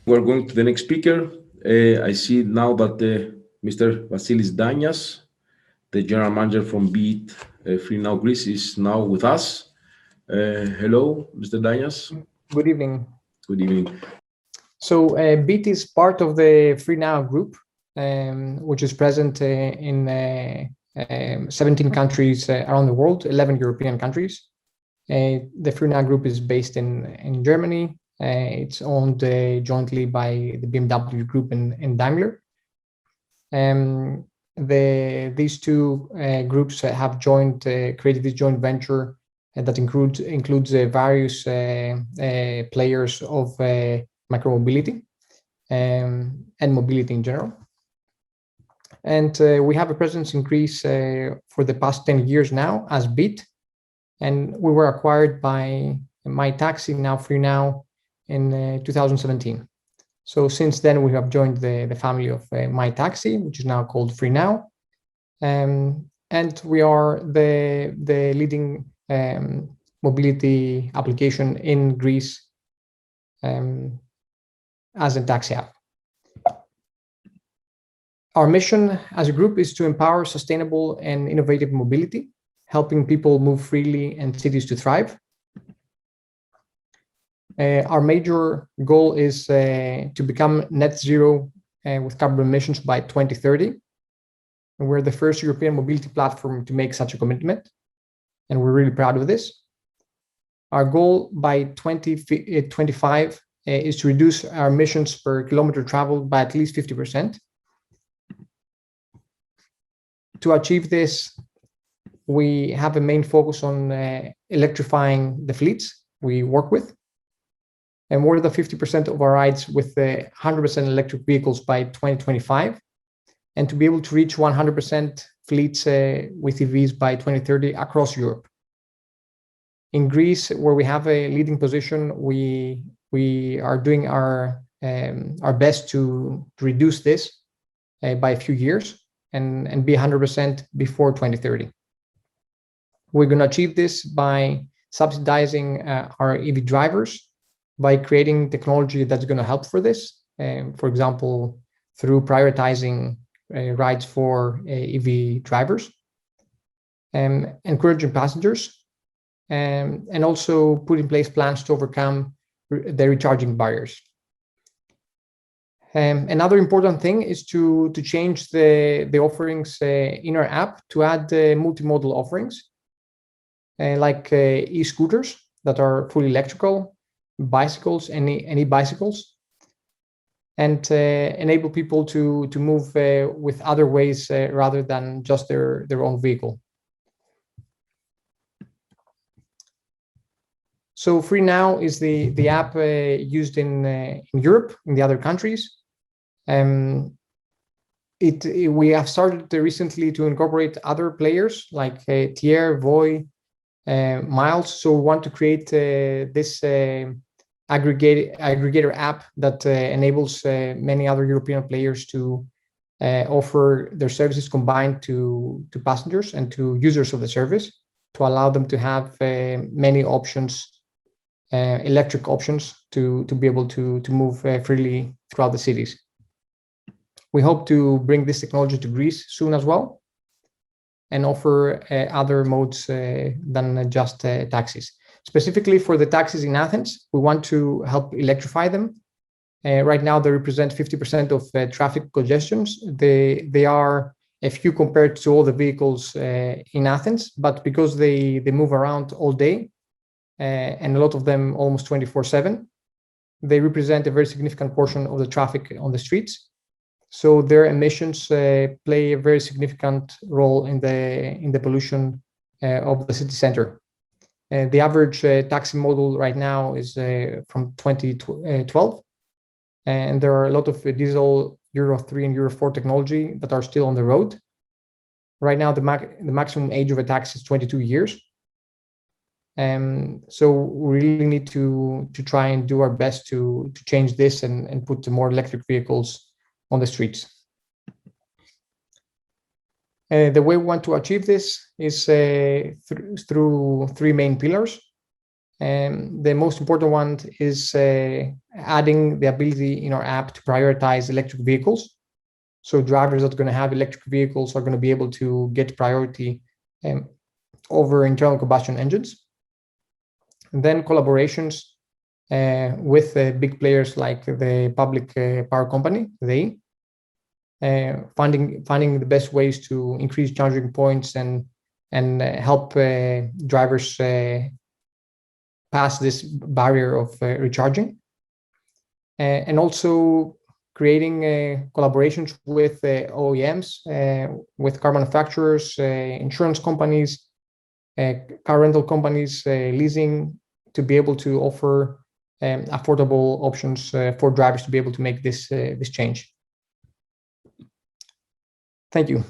We're going to the next speaker. I see now that Mr. Vasilis Ntanias, the general manager from BEET Free Now Greece, is now with us. Hello, Mr. Ntanias. Good evening. Good evening. So BEET is part of the Free Now group, which is present in 17 countries around the world, 11 European countries. The Free Now group is based in Germany. It's owned jointly by the BMW Group and Daimler. These two groups have created this joint venture that includes various players of micromobility and mobility in general. And we have a presence in Greece for the past 10 years now as BEET, and we were acquired by MyTaxi, now Free Now, in 2017. So since then, we have joined the family of MyTaxi, which is now called Free Now. And we are the leading mobility application in Greece as a taxi app. Our mission as a group is to empower sustainable and innovative mobility, helping people move freely and cities to thrive. Our major goal is to become net zero with carbon emissions by 2030. And we're the first European mobility platform to make such a commitment, and we're really proud of this. Our goal by 2025 is to reduce our emissions per kilometer traveled by at least 50%. To achieve this, we have a main focus on electrifying the fleets we work with, and more than 50% of our rides with 100% electric vehicles by 2025, and to be able to reach 100% fleets with EVs by 2030 across Europe. In Greece, where we have a leading position, we are doing our best to reduce this by a few years and be 100% before 2030. We're going to achieve this by subsidizing our EV drivers, by creating technology that's going to help for this. For example, through prioritizing rides for EV drivers, encouraging passengers, and also put in place plans to overcome the recharging barriers. Another important thing is to change the offerings in our app to add multimodal offerings, like e-scooters that are fully electrical, bicycles, and e-bicycles, and enable people to move with other ways rather than just their own vehicle. So Free Now is the app used in Europe, in the other countries. We have started recently to incorporate other players like Tier, Voi, Miles. So we want to create this aggregator app that enables many other European players to offer their services combined to passengers and to users of the service, to allow them to have many options, electric options, to be able to move freely throughout the cities. We hope to bring this technology to Greece soon as well, and offer other modes than just taxis. Specifically for the taxis in Athens, we want to help electrify them. Right now, they represent 50% of traffic congestions. They are a few compared to all the vehicles in Athens, but because they move around all day, and a lot of them almost 24/7, they represent a very significant portion of the traffic on the streets. So their emissions play a very significant role in the pollution of the city center. The average taxi model right now is from 2012, and there are a lot of diesel Euro 3 and Euro 4 technology that are still on the road. Right now, the maximum age of a taxi is 22 years. So we really need to try and do our best to change this and put more electric vehicles on the streets. The way we want to achieve this is through three main pillars. The most important one is adding the ability in our app to prioritize electric vehicles. So drivers that are going to have electric vehicles are going to be able to get priority over internal combustion engines. And then collaborations with big players like the public power company, finding the best ways to increase charging points and help drivers pass this barrier of recharging, and also creating collaborations with OEMs, with car manufacturers, insurance companies, car rental companies, leasing, to be able to offer affordable options for drivers to be able to make this change. Thank you.